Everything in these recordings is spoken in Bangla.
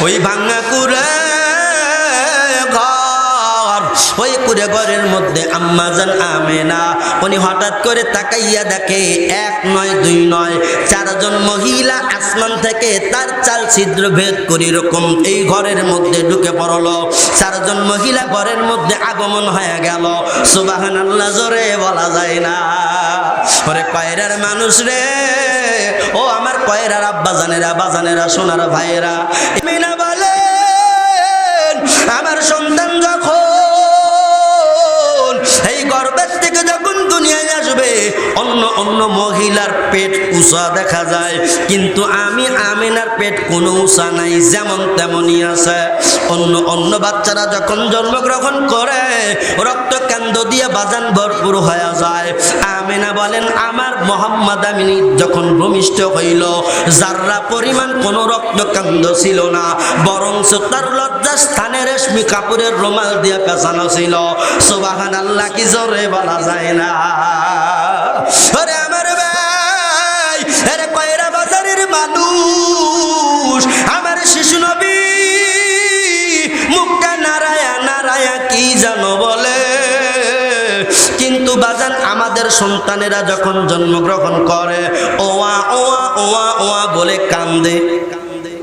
ওই ভাঙা কুড়ে ঘর, ওই কুড়ে ঘরের মধ্যে আম্মাজান আমেনা উনি হঠাৎ করে তাকাইয়া দেখে এক নয় দুই নয় চারজন মহিলা আসমান থেকে তার চাল ছিদ্র ভেদ করে এরকম এই ঘরের মধ্যে ঢুকে পড়লো। চারজন মহিলা ঘরের মধ্যে আগমন হয়ে গেল। সুবহানাল্লাহ, জোরে বলা যায় না। ওরে কয়রার মানুষ রে, ও আমার কয়রার আব্বা জানেরা, বাজানেরা, সোনার ভাইয়েরা, আমিনা বলেন আমার সন্তান যখন এই গর্ভের থেকে যখন দুনিয়ায় আসবে অন্য অন্য মহিলার পেট উঁচা দেখা যায়, কিন্তু আমি আমিনার পেট কোনো উঁচা নাই, যেমন তেমনই আছে। অন্য অন্য বাচ্চারা যখন জন্মগ্রহণ করে রক্তকেন্দ্র দিয়ে বাজান ভরপুর হয়ে যায়, আমিনা বলেন আমার মোহাম্মদ আমিনী যখন ভূমিষ্ঠ হইল যাররা পরিমাণ কোনো রক্তকেন্দ্র ছিল না, বরং তার লজ্জা স্থানে রেশমি কাপড়ের রুমাল দিয়ে পেঁচানো ছিল। সুবহানাল্লাহ, কি জোরে বলা যায় না। আরে আমার ভাই, আরে কয়রা বাজারের মানুষ, আমার শিশু নবী মুখটা নারায়া নারায়া কি জানো বলে, কিন্তু বাজান আমাদের সন্তানেরা যখন জন্মগ্রহণ করে ওয়া ওয়া ওয়া ওয়া বলে কান্দে,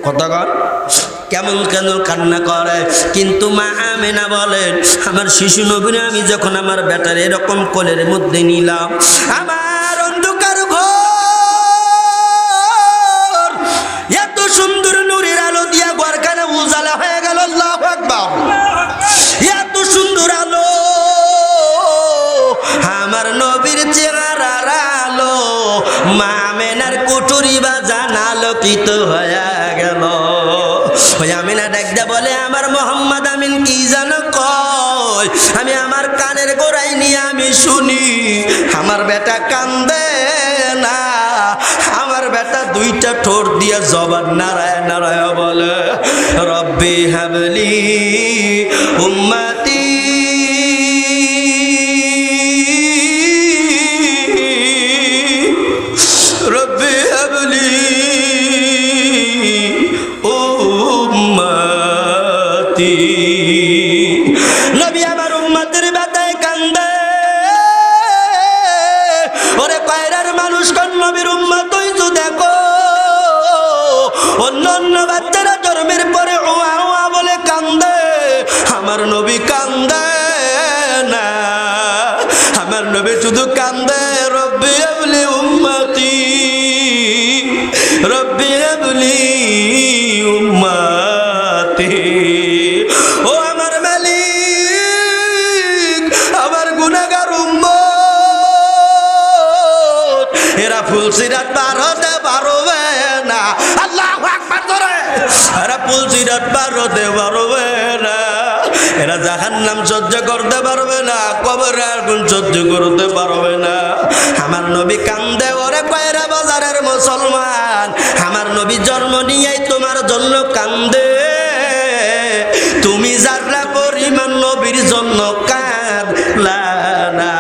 কতক্ষণ কেমন কেন কান্না করে। কিন্তু মা আমেনা বলেন আমার শিশু নবীরে আমি যখন আমার বেটার এরকম কোলের মধ্যে নিলাম, আমার অন্ধকার ঘর এত সুন্দর নূরের আলো দিয়া ঘরখানা উজালা হয়ে গেল। আল্লাহু আকবার, এত সুন্দর আলো, আমার নবীর চেহারার আলো, মা আমেনার কুঠুরি বাজান আলোকিত হয়ে গেল। ওই আমিনা ডাকদা বলে আমার মোহাম্মদ আমিন কি জানো কয়, আমি আমার কানের গোড়ায় নিয়ে আমি শুনি আমার বেটা কান্দে না, আমার বেটা দুইটা ঠোঁট দিয়ে জবান নারায় নারায় বলে রব্বি হাবলি উম্মতি রব্বি হাবলি উম্মতি। নবী আমার উম্মতের ব্যথায় কান্দে। ওরে কয়রার মানুষ কোন নবীর উম্মত হইছো দেখো, অন্য অন্য বাচ্চারা জন্মের পরে ওয়া ওয়া বলে কান্দে, আমার নবী কান্দে না, আমার নবী শুধু কান্দে রব্বি হাবলি উম্মতি রব্বি হাবলি উম্মতি। ও আমার মালিক, আমার গুনাহগার উম্মত এরা ফুলসিরাত পার হতে পারবে না। আল্লাহু আকবার করে, এরা ফুলসিরাত পার হতে পারবে না, এরা জাহান্নাম সহ্য করতে পারবে না, কবরের আগুন সহ্য করতে পারবে না। আমার নবী কান্দে। ওরে কয়রা বাজারের মুসলমান, আমার নবী জন্ম নিয়েই তোমার জন্য কান্দে, তুমি যারা পরিমাণ নবীর জন্য কাঁদলা না।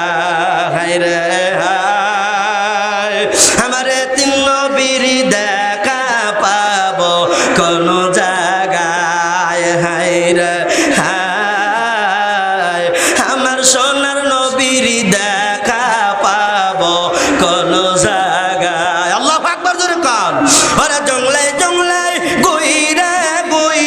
হায় রে হায়, আমারে তিন নবীর দেখা পাবো কোন জায়গায়, হায় রে হায়, আমার সোনার নবীর দেখা পাবো কোন জায়গায়। আল্লাহু আকবার জোরে কান। ওরে জংলাই জংলাই গইরা গই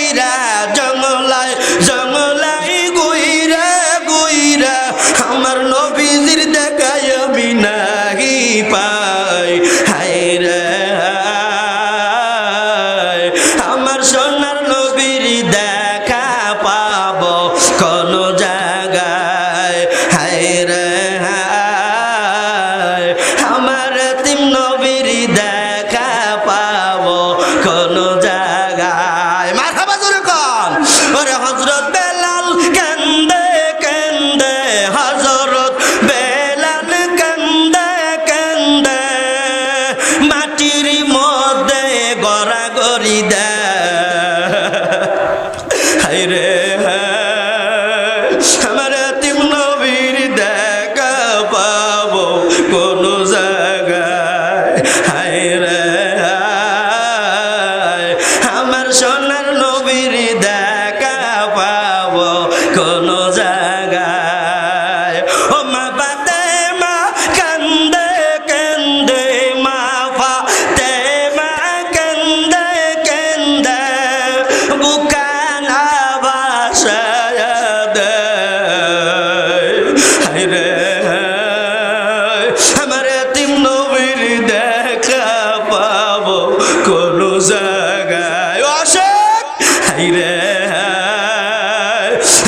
হাইরে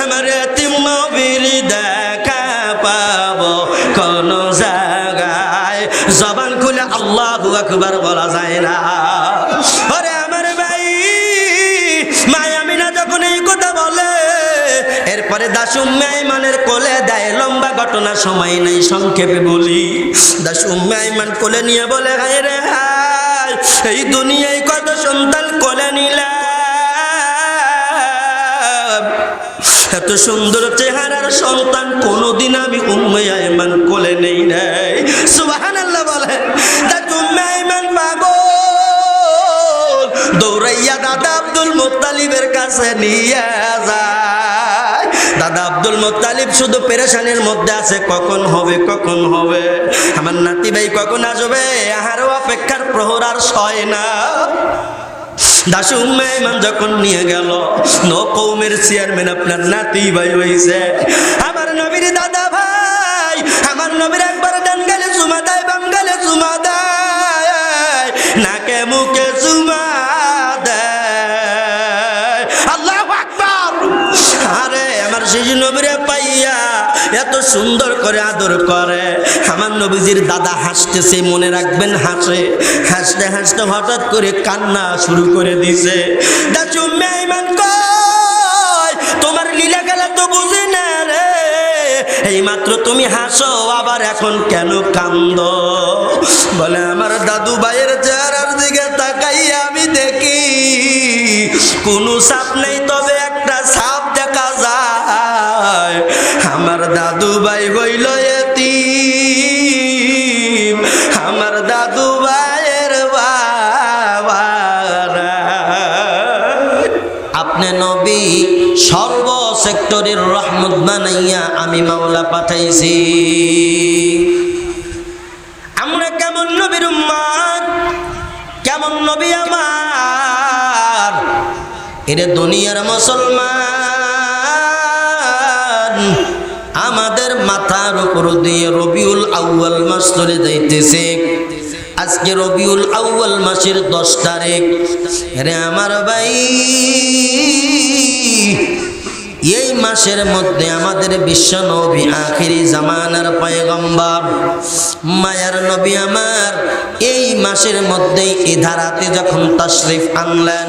আমার এতিম নবীর দেখা পাবো কোন জায়গায়, জবান খুলে আল্লাহু আকবার বলা যায় না। আরে আমার ভাই, মা আমিনা যখন এই কথা বলে, এরপরে দাসু উম্মে আইমানের কোলে দেয়। লম্বা ঘটনা, সময় নাই, সংক্ষেপে বলি। দাসু উম্মে আইমান কোলে নিয়ে বলে, হায় রে হায়, এই দুনিয়ায় কত সন্তান কোলে নিলাম, এত সুন্দর চেহারার সন্তান কোনদিন আমি উম্মে আইমান কোলে নেই নাই। সুবহানাল্লাহ বলে। দাসু উম্মে আইমান পাগল, দৌড়াইয়া দাদা আব্দুল মুত্তালিবের কাছে নিয়ে যায়। দাদা আব্দুল মুত্তালিব শুধু পেরেশানির মধ্যে আছে, কখন হবে কখন হবে, আমার নাতি ভাই কখন আসবে, আহারও অপেক্ষার প্রহর আর সয় না। দাসু উম্মে আইমান যখন নিয়ে গেল, নো কওমের চেয়ারম্যান আপনার নাতি ভাই হইছে। আমার নবীর দাদা ভাই, আমার নবীর একবার ডান গালে চুমা দেয়, বাম গালে চুমা দেয়, নাকে মুখে চুমা দেয়। আল্লাহু আকবার। আরে আমার শিশু নবীরে পাইয়া এত সুন্দর করে আদর করে। আমার নবীজির দাদা হাসতেছে, মনে রাখবেন হাসে, হাসতে হাসতে হঠাৎ করে কান্না শুরু করে দিছে। দাসু উম্মে আইমান কয়, তোমার লীলা খেলা তো বুঝি না রে, এই মাত্র তুমি হাসো, আবার এখন কেন কান্দো? বলে আমার দাদু ভাইয়ের চেহারার দিকে তাকাইয়া আমি দেখি কোনো ছাপ নেই, তবে একটা ছাপ দেখা যায়। আমার দাদু ভাই হইল এতিম, আমার দাদু ভাইয়ের বাবারা। আপনি নবী সর্ব সেক্টরের রহমত বানাইয়া আমি মাওলা পাঠাইছি। আমরা কেমন নবীর উম্মত, কেমন নবী আমার, এর দুনিয়ার মুসলমান। আমাদের মাথার উপর দিয়ে রবিউল আউয়াল মাস চলে যাইতেছে। আজকে রবিউল আউয়াল মাসের 10 তারিখ। রে আমার ভাই, এই মাসের মধ্যে আমাদের বিশ্ব নবী আখিরি জামানার পয়গম্বর মায়ার নবী আমার এই মাসের মধ্যেই এই ধারাতে যখন তাশরিফ আনলেন,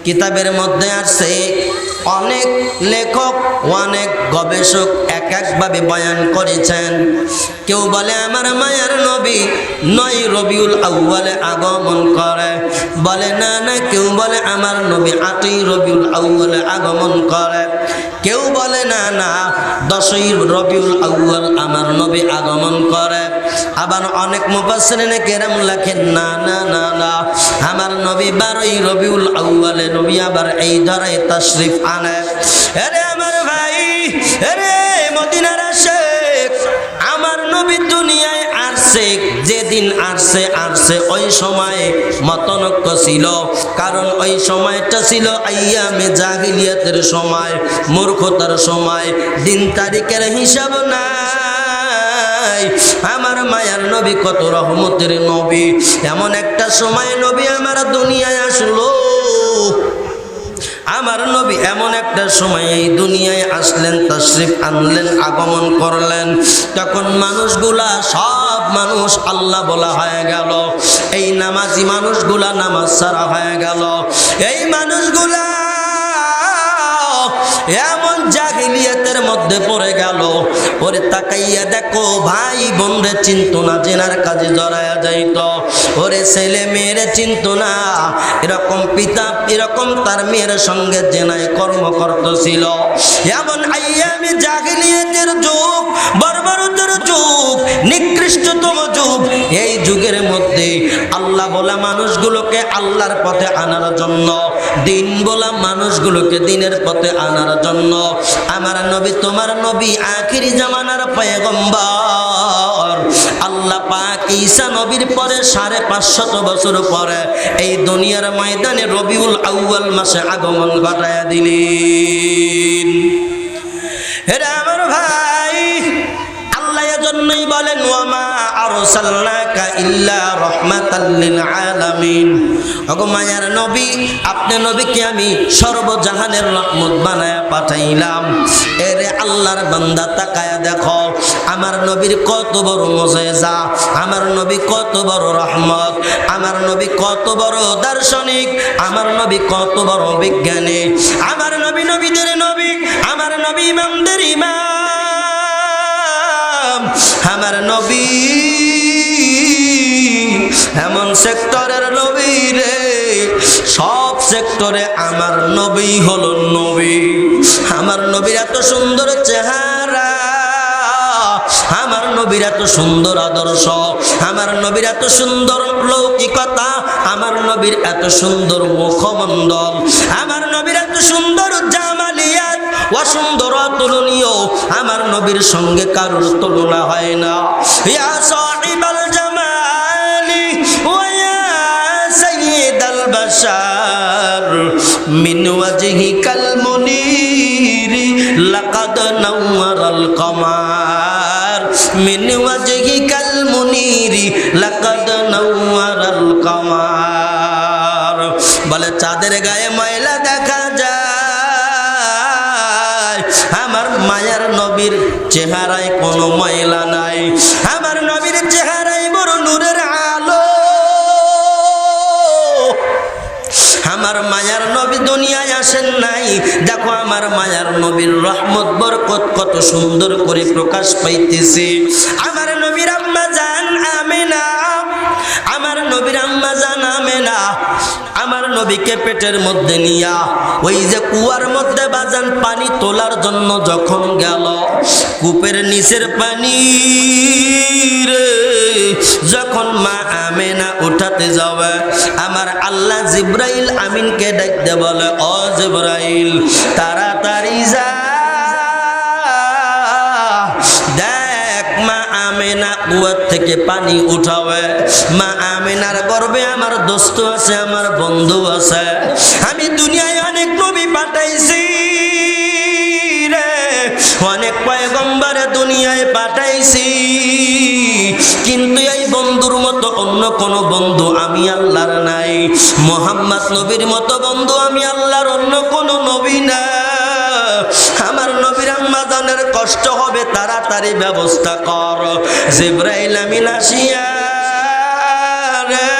কিতাবের মধ্যে আছে অনেক লেখক অনেক গবেষক এক একভাবে বয়ান করেছেন। কেউ বলে আমার মায়ার নবী 9 রবিউল আউয়ালে আগমন করে, বলে না না, কেউ বলে আমার নবী 8ই রবিউল আউয়ালে আগমন করে, কেউ বলে না না 10ই রবিউল আউয়াল আমার নবী আগমন করে। আবার অনেক মুফাসসিরিন কেরাম লেখেন না না না না, আমার নবী 12ই রবিউল আউয়ালে নবী আবার এই ধরায় তাশরিফ আনে। আরে আমার ভাই, আরে মদিনার আশিক, আমার নবী দুনিয়ায় আসছে, যেদিন আসছে ওই সময় মতনক্য ছিল, কারণ ওই সময়টা ছিল আইয়ামে জাহিলিয়াতের সময়, মূর্খতার সময়, দিন তারিখের হিসাব নাই। আমার মায়ার নবী কত রহমতের নবী, এমন একটা সময় নবী আমার দুনিয়ায় আসলো। আমার নবী এমন একটা সময় এই দুনিয়ায় আসলেন, তাশরিফ আনলেন, আগমন করলেন, তখন মানুষগুলা সব মানুষ আল্লাহ বলা হয়ে গেল। এই নামাজি মানুষগুলা নামাজ ছাড়া হয়ে গেল। এই মানুষগুলা এমন জাহিলিয়াতের মধ্যে পড়ে গেল। ওরে তাকাইয়া দেখো, ভাই বোনরে চিন্ত না, জেনার কাজে জড়ায়া যাইত। ওরে ছেলে মেয়েরে চিন্ত না, এরকম পিতা এরকম তার মেয়ের সঙ্গে জেনায় কর্ম করতেছিল। এমন আইয়ামে জাহিলিয়াতের যুগ, বর্বরতার যুগ, নিকৃষ্টতম যুগ। এই যুগের মধ্যে আল্লাহ বলা মানুষগুলোকে আল্লাহর পথে আনার জন্য, দিন বলা মানুষগুলোকে দিনের পথে আনার জন্য আমার নবী, তোমার নবী আখিরি জামানার পয়গম্বর আল্লাহ পাক ঈসা নবীর পরে 550 বছর পরে এই দুনিয়ার ময়দানে রবিউল আউয়াল মাসে আগমন ঘটায়া দিলেন। এরা আমার ভাই, আল্লাহ এজন্যই বলেন ওয়ামা আরসালনাকা ইল্লা রাহমাতাল লিল আলামিন। ওগো মায়ার নবী, আপনি নবীকে আমি সর্বজাহানের রহমত বানায়া পাঠাইলাম। এরে আল্লাহর বান্দা তাকায়া দেখো আমার নবীর কত বড় মুজিজা, আমার নবী কত বড় রহমত, আমার নবী কত বড় দার্শনিক, আমার নবী কত বড় বিজ্ঞানী, আমার নবী নবীদের নবী, আমার নবী ইমামদের ইমাম, আমার নবী এমন সেক্টরের নবী রে, সব সেক্টরে আমার নবী হলো নবী। আমার নবীর এত সুন্দর চেহারা, আমার নবীর এত সুন্দর আদর্শ, আমার নবীর এত সুন্দর লৌকিকতা, আমার নবীর এত সুন্দর মুখমণ্ডল, আমার নবীর এত সুন্দর জামালিয়াত অসুন্দর অতুলনীয়, আমার নবীর সঙ্গে কারোর তুলনা হয় না। ইয়া সাহিবাল জামালি ওয়া ইয়া সাইয়্যিদাল বাশার মিন ওয়াজহিকাল মুনীরি লাকাদ নাওয়ারাল কমার, মিন ওয়াজহিকাল মুনীরি লাকাদ নাওয়ারাল কমার। বলে চাঁদের গায়ে ময়লা দেখা যায়, আমার মায়ার নবীর চেহারায় কোনো ময়লা নাই, আমার নবীর চেহারায় বড় নূরের আলো। আমার মায়ার নবী দুনিয়ায় আসেন নাই, দেখো আমার মায়ার নবীর রহমত বরকত কত সুন্দর করে প্রকাশ পাইতেছে। আমার নবীর আম্মা জান আমেনা, আমার নবীর আম্মা জান আমেনা আমার নবীকে পেটের মধ্যে নিয়া ওই যে কুয়ার মধ্যে বাজান পানি তোলার জন্য যখন গেল, কূপের নিচের পানি রে যখন মা আমেনা উঠাতে যাবে, আমার আল্লাহ জিব্রাইল আমিনকে ডাকতে বলে, ও জিব্রাইল তাড়াতাড়ি যা, দেখ মা আমেনা কুয়ার থেকে পানি উঠাবে। মা আমেনার গর্বে আমার দোস্ত আছে, আমার বন্ধু আছে। আমি দুনিয়ায় অনেক নবী পাঠাইছি রে, অনেক পয়গম্বরে দুনিয়ায় পাঠাইছি, কিন্তু এই বন্ধুর মতো অন্য কোন বন্ধু আমি আল্লাহর নাই। মুহাম্মদ নবীর মতো বন্ধু আমি আল্লাহর অন্য কোন নবী না। আমার নবীর আম্মা জানের কষ্ট হবে, তাড়াতাড়ি ব্যবস্থা কর। জিব্রাইল আমিন আসিয়া রে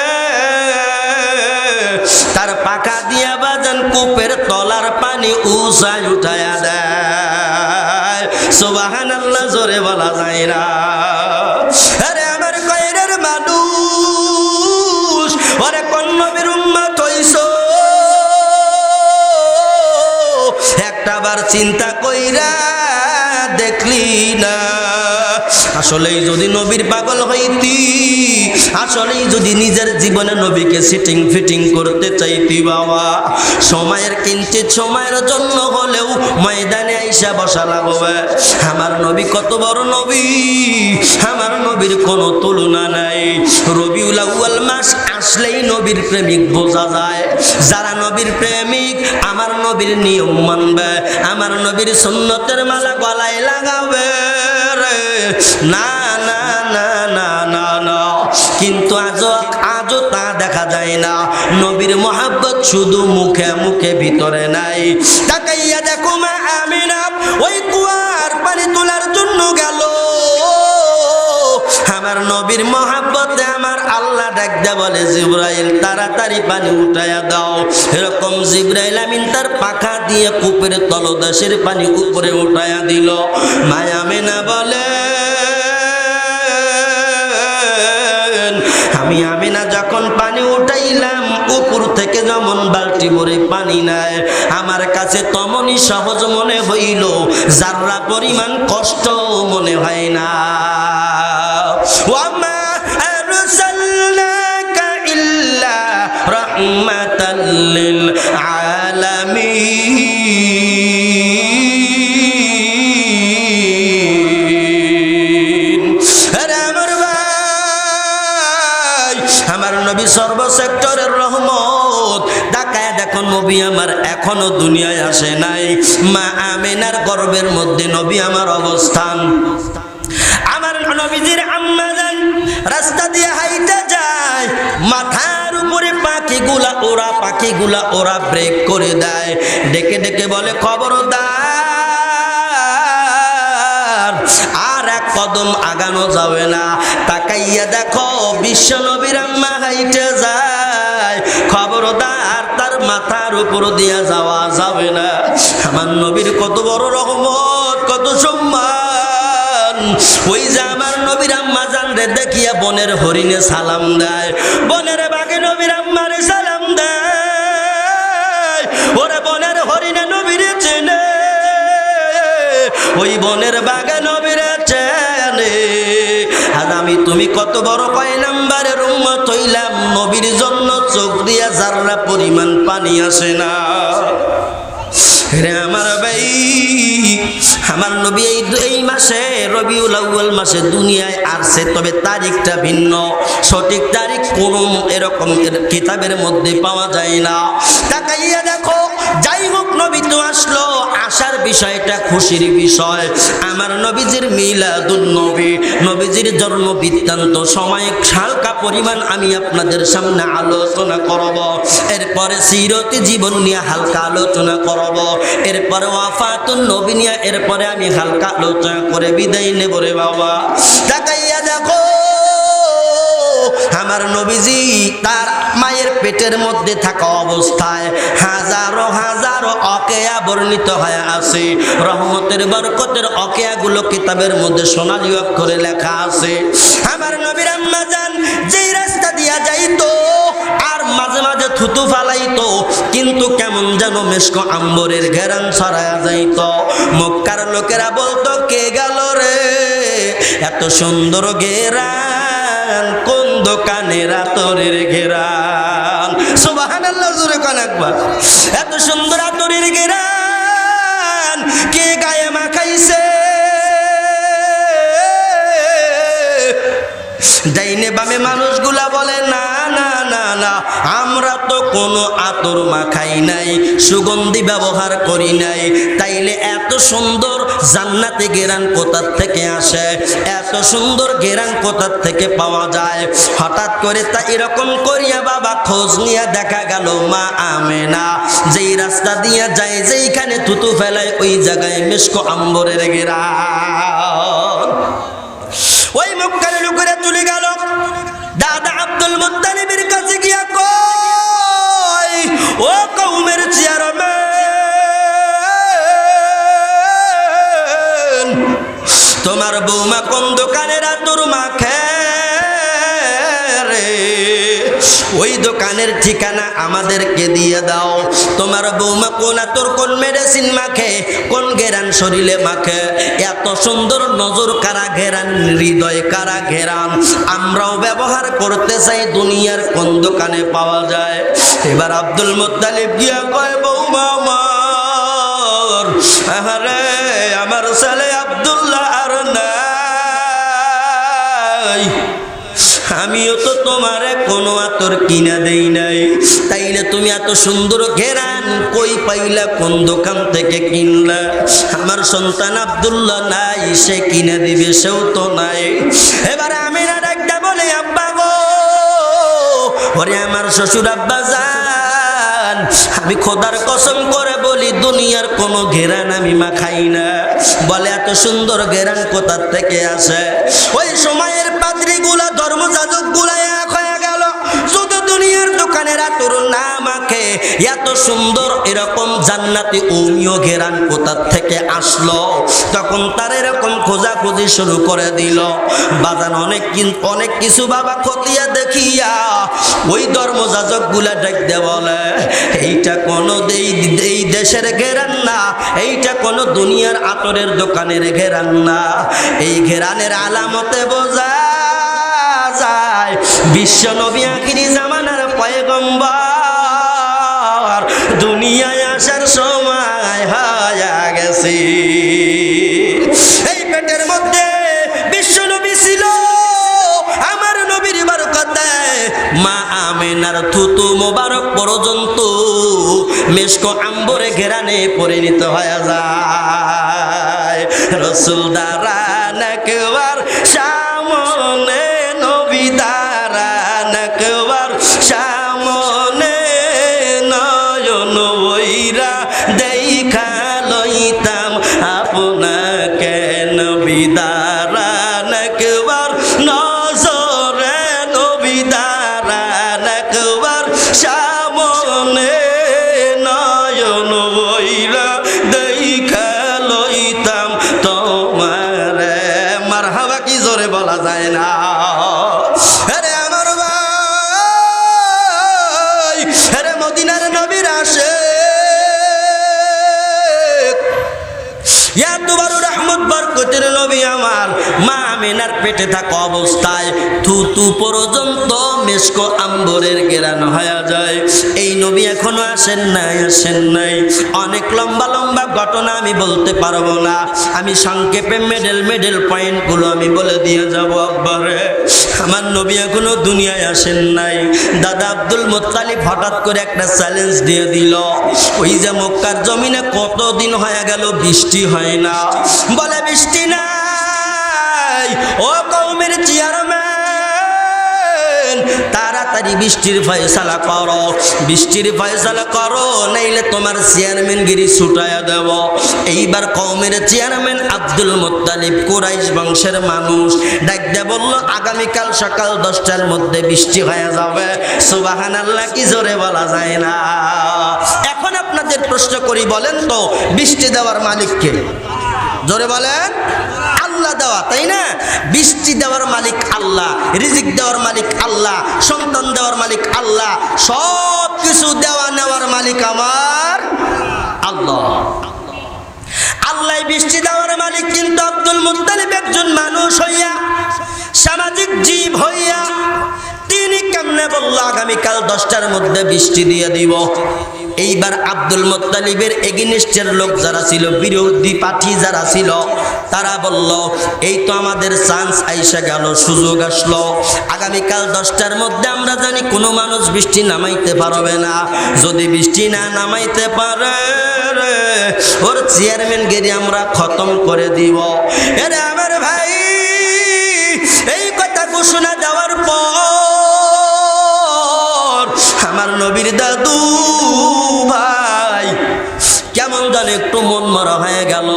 তার পাখা দিয়া বাজান কূপের তলার পানি উসায় উঠায়া দেয়। সুবহানাল্লাহ জোরে বলা যায় না। আরে আমার কয়রের মানুষ, ওরে কোন নবীর উম্মত হইছো, একটাবার চিন্তা কইরা দেখলি না? আসলেই যদি নবীর পাগল হইতি, আসলেই যদি নিজের জীবনে নবীকে সিটিং ফিটিং করতে চাইতি বাবা, সময়ের কিঞ্চিত সময়ের জন্য হলেও ময়দানে আইসা বসা লাগবে। আমার নবী কত বড় নবী, আমার নবীর কোনো তুলনা নাই। রবিউল আউয়াল মাস আসলেই নবীর প্রেমিক বোঝা যায়। যারা নবীর প্রেমিক আমার নবীর নিয়ম মানবে, আমার নবীর সুন্নতের মালা গলায় লাগাবে রে। না না না না না না, কিন্তু আজও তা দেখা যায় না। নবীর মহাব্বত শুধু মুখে মুখে, ভিতরে নাই। তাকাইয়া দেখো মা আমিনা ওই কুয়ার পানি তোলার জন্য গেল, আমার নবীর মহাব্বতে আমার আল্লাহ ডাকতে বলে, জিব্রাইল তাড়াতাড়ি পানি উঠাইয়া দাও। এরকম জিব্রাইল আমিন তার পাখা দিয়ে কূপের তলদেশের পানি উপরে উঠাইয়া দিল। মা আমিনা বলে, আমি আমিনা যখন পানি উঠাইলাম, উপর থেকে যেমন বালতি ভরে পানি নাই, আমার কাছে তমনই সহজ মনে হইল, যারা পরিমাণ কষ্ট মনে হয় না। ওয়ামা আরসালনাকা ইল্লা রাহমাতাল লিল আলামিন। আমার নবী সর্বসেক্টরের রহমত। তাকায় দেখো নবী আমার এখনো দুনিয়ায় আসে নাই। মা আমিনার গর্ভের মধ্যে নবী আমার অবস্থান। আমার নবীজির আম্মা জান মাথার উপরে পাখিগুলা ওরা ব্রেক করে দেয়, ডেকে ডেকে বলে খবরদার আর এক কদম আগানো যাবে না। তাকাইয়া দেখো বিশ্ব নবীর আম্মা হাইটে যায়, খবরদার তার মাথার উপর দিয়া যাওয়া যাবে না। আমার নবীর কত বড় রহমত, কত সম্মান। ওই যে আমার নবীর আম্মা জান রে দেখিয়া বনের হরিণে সালাম দেয়, বনের বাঘে নবীর আম্মারে সালাম দেয়। ওরে বনের হরিণে নবীরে চেনে, ওই বনের বাঘে নবীরে চেনে। আর আমি তুমি কত বড় কয় নাম্বারের উম্মত হইলাম, নবীর জন্য চোখ দিয়া যাররা পরিমাণ পানি আসে না। রে আমার ভাই, আমার নবী এই মাসে রবিউল আউয়াল মাসে দুনিয়ায় আসছে, তবে তারিখটা ভিন্ন। সঠিক তারিখ কোন এরকম কিতাবের মধ্যে পাওয়া যায় না। তাকাইয়া দেখো, যাই হোক নবী তো আসলো, আসার বিষয়টা খুশির বিষয়। আমার নবীজির মিলাদুন নবী, নবীজির জন্ম বৃত্তান্ত সময় হালকা পরিমাণ আমি আপনাদের সামনে আলোচনা করব। এরপরে সিরতি জীবন নিয়ে হালকা আলোচনা করব। এরপরে ওয়াফাতুন নবী নিয়ে এরপরে আমি হালকা আলোচনা করে বিদায় নেব রে বাবা। তাকাইয়া দেখো, আমার নবীজি তার মায়ের পেটের মধ্যে থাকা অবস্থায় হাজারো হাজারো অকেয়া বর্ণিত হয়ে আছে। রহমতের বরকতের অকেয়াগুলো কিতাবের মধ্যে সোনালী অক্ষরে লেখা আছে। আমার নবীর আম্মা জান যেই রাস্তা দিয়া যাইতো আর মাঝে মাঝে থুতু ফালাইতো, কিন্তু কেমন যেন মেশকো আম্বরের ঘেরান ছড়ায়া যাইতো। মক্কার লোকেরা বলতো, কে গেল রে এত সুন্দর ঘেরান, কোন দোকানের আতরের ঘেরান। সুবহানাল্লাহ, জোরে কোন একবার। এত সুন্দর আতরের ঘেরান কে গায়ে মাখাইছে? ডাইনে বামে মানুষগুলা বলে, না না না না, আমরা তো কোনো আতর মাখাই নাই, সুগন্ধি ব্যবহার করি নাই। তাইলে এত সুন্দর জান্নাতে ঘেরান কোথার থেকে আসে? এত সুন্দর ঘেরান কোথার থেকে পাওয়া যায়? হঠাৎ করে তা এরকম করিয়া বাবা খোঁজ নিয়ে দেখা গেল মা আমেনা যেই রাস্তা দিয়া যায়, যেইখানে থুতু ফেলায় ওই জায়গায় মিশকো আম্বরের ঘেরান। ওই মক্কার লোকেরা চলে গেল দাদা আব্দুল মুত্তালিবের কাছে গিয়া কয়, ও কওমের চেয়ারম্যান, তোমার বৌমা কোন দোকানের আতর মাখে রে? ওই দোকানের ঠিকানা আমাদেরকে দিয়ে দাও। তোমার বৌমা কোন আতর, কোন মেডিসিন মাখে, কোন ঘেরান শরীরে মাখে? এত সুন্দর নজর কারা ঘেরান, হৃদয় কারা ঘেরান আমরাও ব্যবহার করতে চাই, দুনিয়ার কোন দোকানে পাওয়া যায়? এবার আব্দুল মুত্তালিব গিয়া কয়, বৌমা আমার, আরে আমার ছেলে আব্দুল্লাহ আর নাই, আমিও তো তোমারে কোনো আতর কিনা দেই নাই, তাইলে তুমি এত সুন্দর ঘেরান কই পাইলা, কোন দোকান থেকে কিনলা? আমার সন্তান আব্দুল্লাহ নাই, সে কিনে দিবে, সেও তো নাই। এবারে আমিনা ডাকটা বলে, আব্বা গো, ওরে আমার শ্বশুর আব্বা জান, আমি খোদার কসম করে বলি দুনিয়ার কোনো ঘেরান আমি মাখাই না। বলে, এত সুন্দর ঘেরান কোথার থেকে আসে? ওই সময়ের পাদ্রীগুলা, ধর্মযাজকগুলা এক হয়ে গেল, শুধু দুনিয়ার দোকানের আতর না মাখে, এত সুন্দর এরকম জান্নাতি ওমিও ঘেরান কোথার থেকে আসলো? তখন তার এরকম খোঁজাখুঁজি শুরু করে দিল। বাজান অনেক কিছু বাবা খতিয়ে দেখিয়া ওই ধর্মযাজকগুলা ডাকতে বলে, এইটা কোনো এই দেশের ঘেরান না, এইটা কোনো দুনিয়ার আতরের দোকানের ঘেরান না। এই ঘেরানের আলামতে বোঝা যায় বিশ্ব নবী আখিরি জামানার পয়গম্বর দুনিয়ায় আসার সময় হয়ে গেছে। এই পেটের মধ্যে বিশ্ব নবী ছিল, আমার নবীর বরকতে মা আমেনার থুতু মোবারক পর্যন্ত মিশকো আম্বরে ঘেরানে পরিণত হয়ে যায়। রসুল দাঁড়ান একবার সামনে, নবী দাঁড়ান একবার বইরা দেখা লইতাম আপনাকে নবী দারান একবার নজরে নবী দারান একবার সামনে নয়ন বইরা দেখা লইতাম তোমারে। মারহাবা কি জোরে বলা যায় না? আরে আমার ভাই, আরে মদিনার নবীর আসে এত বড় রহমত বরকতের নবী আমার মা আমিনার পেটে থাকা অবস্থায় থুতু পর্যন্ত মেশকো আম্বরের ঘেরানো হয়ে যায়। এই নবী এখনো আসেন নাই। অনেক লম্বা লম্বা ঘটনা আমি বলতে পারবো না, আমি সংক্ষেপে মেডেল পয়েন্টগুলো আমি বলে দিয়ে যাব। একবারে আমার নবী এখনো দুনিয়ায় আসেন নাই। দাদা আব্দুল মুত্তালিব হঠাৎ করে একটা চ্যালেঞ্জ দিয়ে দিল, ওই যে মক্কার জমিনে কতদিন হয়ে গেল বৃষ্টি হয় না, বলে বৃষ্টি নাই। ও কওমের চেয়ারম্যান, তাড়াতাড়ি বৃষ্টির ফয়সালা করো, নাইলে তোমার চেয়ারম্যানগিরি ছুটাইয়া দেব। এইবার কওমের চেয়ারম্যান আব্দুল মুত্তালিব কুরাইশ বংশের মানুষ ডাক দিয়ে বলল, আগামীকাল সকাল 10টার মধ্যে বৃষ্টি হয়ে যাবে। সুবহানাল্লাহ কি জোরে বলা যায় না? এখন আপনাদের প্রশ্ন করি, বলেন তো বৃষ্টি দেওয়ার মালিক কে? জোরে বলেন। আল্লাহ দেওয়া, তাই না? বৃষ্টি দেওয়ার মালিক আল্লাহ, রিজিক দেওয়ার মালিক আল্লাহ, সন্তান দেওয়ার মালিক আল্লাহ, সব কিছু দেওয়া নেওয়ার মালিক আমার আল্লাহ। আল্লাহ বৃষ্টি দেওয়ার মালিক। কিন্তু আব্দুল মুত্তালিব একজন মানুষ হইয়া, সামাজিক জীব হইয়া তিনি কেমনে বলল আগামীকাল 10টার মধ্যে বৃষ্টি দিয়ে দিব? এইবার আব্দুল মুত্তালিবের এগেইনস্টের লোক যারা ছিল, বিরোধী পার্টি যারা ছিল, তারা বলল, এই তো আমাদের চান্স আইসা গেল, সুযোগ আসলো। আগামীকাল 10টার মধ্যে আমরা জানি কোনো মানুষ বৃষ্টি নামাইতে পারবে না। যদি বৃষ্টি না নামাইতে পারে, ওর চেয়ারম্যান গেরি আমরা খতম করে দিব। এরে আমার ভাই, এই কথা ঘোষণা দেওয়ার পর আমার নবীর দাদু ভাই কেমন জানে একটু মন মরা হয়ে গেল।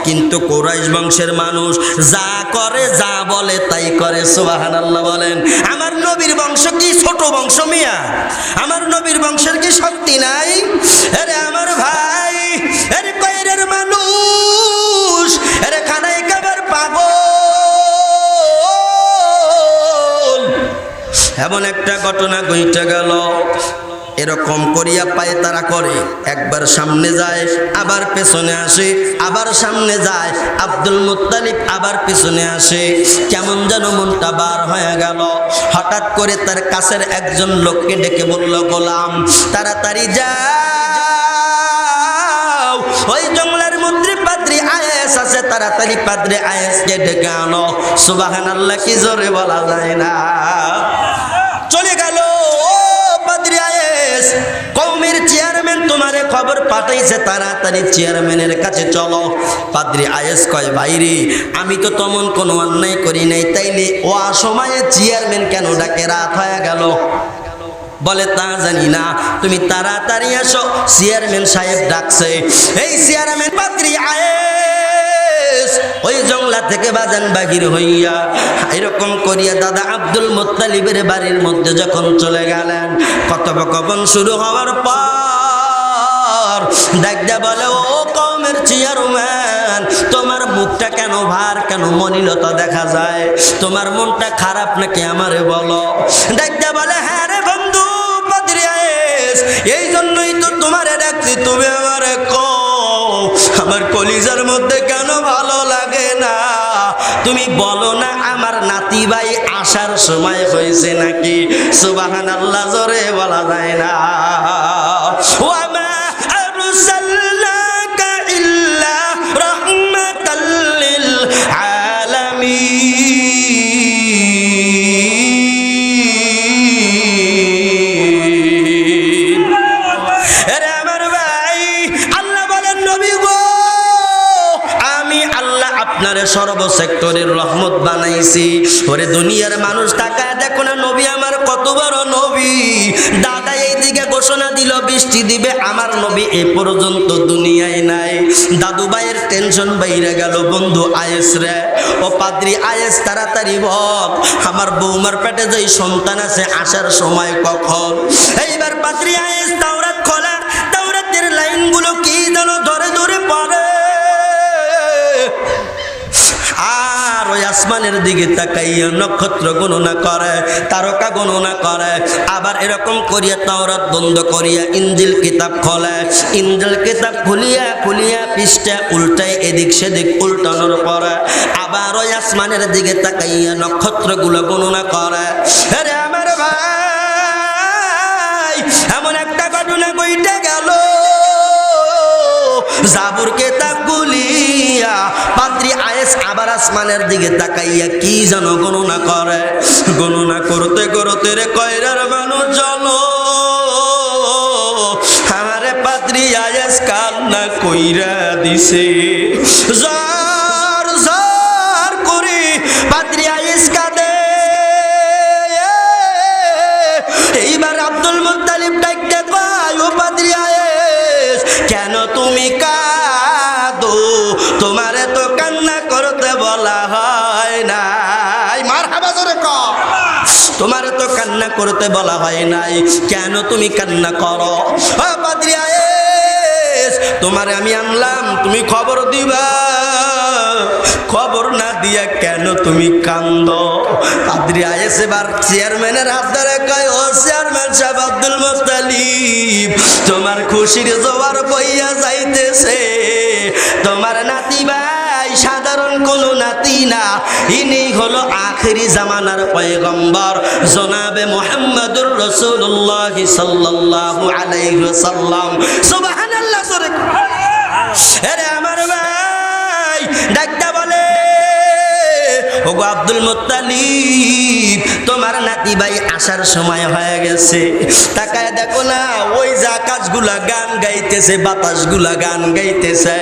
কিন্তু কুরাইশ বংশের মানুষ যা করে, যা বলে তাই করে। সুবহানাল্লাহ বলেন। আমার নবীর বংশ কি ছোট বংশ মিয়া? আমার নবীর বংশের কি শক্তি নাই? আরে আমার ভাই, আরে কয়রের মানুষ, আরে খানায় খাবার পাগল। এমন একটা ঘটনা ঘটে গেল, এরকম করিয়া পায় তারা করে, একবার সামনে যায় আবার পেছনে আসে, আবার সামনে যায় আব্দুল মুত্তালিব আবার পেছনে আসে। কেমন যেন মনটা বার হয়ে গেল। হঠাৎ করে তার কাছের একজন লোককে ডেকে বলল, গোলাম তাড়াতাড়ি যাও, ওই জঙ্গলের মন্ত্রী পাদ্রী আয়েস আছে, তাড়াতাড়ি পাদ্রী আয়েসকে ডেকে আনো। সুবহানাল্লাহ কি জোরে বলা যায় না? চলে গেল পাদ্রী আয়েস। কওমের চেয়ারম্যান তোমারে খবর পাঠাইছে, তাড়াতাড়ি চেয়ারম্যানের কাছে চলো। পাদ্রী আয়েস কয়, ভাইরে আমি তো তেমন কোনো অন্যায় করি নাই, তাইলে ও সময়ে চেয়ারম্যান কেন ডাকে? রাত হয়ে গেল। বলে, তা জানি না, তুমি তাড়াতাড়ি আসো, চেয়ারম্যান সাহেব ডাকছে। এই চেয়ারম্যান পাদ্রী আয়েস ওই জঙ্গলা থেকে বাজান বাহির হইয়া এরকম করিয়া দাদা আব্দুল মুত্তালিবের বাড়ির মধ্যে যখন চলে গেলেন, কথোপকথন শুরু হওয়ার পর ডাকদা বলে, ও কওমের চেয়ারম্যান, তোমার মুখটা কেন ভার, কেন মনিলতা দেখা যায়? তোমার মনটা খারাপ নাকি আমারে বলো। ডাকদা বলে, হ্যাঁ রে বন্ধু পাদ্রী আয়েস, এই জন্যই তো তোমারে ডাকছি, তুমি আমারে কও আমার কলিজার মধ্যে কেন ভালো লাগে না? তুমি বলো না আমার নাতি ভাই আসার সময় হয়েছে নাকি? সুবহানাল্লাহ জোরে বলা যায় না? ওয়া মা আরসালনাকা ইল্লা রাহমাতাল লিল আলামিন। আরে আমার ভাই, আল্লাহ বলেন, নবী গো, আমি আল্লাহ আপনারে সর্ব সেক্টরের রহমত বানাইছি। ওরে দুনিয়ার মানুষ তাকায় দেখো না, নবী আমার কত বড় নবী। দাদা এইদিকে ঘোষণা দিল বৃষ্টি দিবে, আমার নবী এ পর্যন্ত দুনিয়ায় নাই। দাদু ভাইয়ের টেনশন বাইরে গেল, বন্ধু আয়েস রে, ও পাদ্রী আয়েস তাড়াতাড়ি বল, আমার বৌমার পেটে যেই সন্তান আছে আসার সময় কখন? এইবার পাদ্রী আয়েস তাওরাত খোলা, তাওরাতের লাইনগুলো কি যেন ধরে ধরে পড়ে, আর ওই আসমানের দিকে তাকাইয়া নক্ষত্র গণনা করে, তারকা গণনা করে, আবার এরকম করিয়া তাওরাত বন্ধ করিয়া ইনজিল কিতাব খোলে, ইনজিল কিতাব খুলিয়া খুলিয়া পৃষ্ঠা উল্টায় এদিক সেদিক উল্টানোর পরে আবার ওই আসমানের দিকে তাকাইয়া নক্ষত্রগুলো গণনা করে। আরে আমার ভাই, এমন একটা ঘটনা ঘটে গেল, জাবুর কিতাব খুলিয়া পাদ্রী আয়েস আবার আসমানের দিকে তাকাইয়া কি যেন গণনা করে, গণনা করতে করতে রে কয়রার মানুষ চলো, আমারে পাদ্রী আয়েস কান্না কইরা দিছে, জোর জোর করে পাদ্রী আয়েস কাঁদে। এইবার আব্দুল মুত্তালিব ডাকতে কয়, ও পাদ্রী আয়েস, কেন তুমি কাঁদো? তোমারে তো কান্না করতে বলা হয় নাই। মারহাবা জোরে কও, তোমারে তো কান্না করতে বলা হয় নাই, কেন তুমি কান্না করো? ও পাদ্রী আয়েস, তোমারে আমি আনলাম, তুমি খবর দিবা, খবর না দিয়া কেন তুমি কান্দো? পাদ্রী আয়েস এবার চেয়ারম্যানের হাত ধরে কয়, ও চেয়ারম্যান সাহেব আব্দুল মুত্তালিব, তোমার খুশির জোয়ার বইয়া যাইতেছে, তোমার নাতি ভাই সাধারণ কোন নাতি না, ইনি হলো আখেরি জামানার পয়গম্বর জনাবে মুহাম্মদুর রাসূলুল্লাহ সাল্লাল্লাহু আলাইহি ওয়াসাল্লাম। সুবহানাল্লাহ। আরে আমার ভাই ডাকটা বলে, ওগো আব্দুল মুত্তালিব, তোমার নাতি ভাই আসার সময় হয়ে গেছে, তাকায় দেখো না, ওই যে আকাশগুলা গান গাইতেছে, বাতাসগুলা গান গাইতেছে,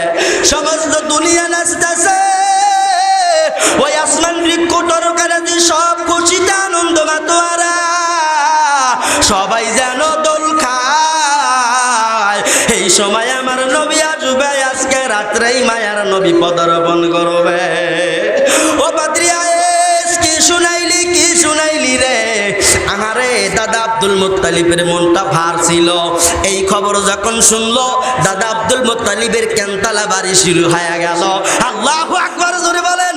সমস্ত দুনিয়া নাচতেছে, ওই আসমান বৃক্ষ তরকারি সব খুশিতে আনন্দ মাতোয়ারা, সবাই যেন দোল খায়। এই সময় আমার নবী আসবে, আজকে রাত্রেই মায়ার নবী পদার্পণ করবে। ও পাদ্রী আয়েস, কি শুনাইলি, কি শুনাইলি রে? আহারে দাদা আব্দুল মুত্তালিবের মনটা ভার ছিল, এই খবর যখন শুনলো দাদা আব্দুল মুত্তালিবের কেনতালা বাড়ি শুরু হয়ে গেল। আল্লাহু আকবার জোরে বলেন।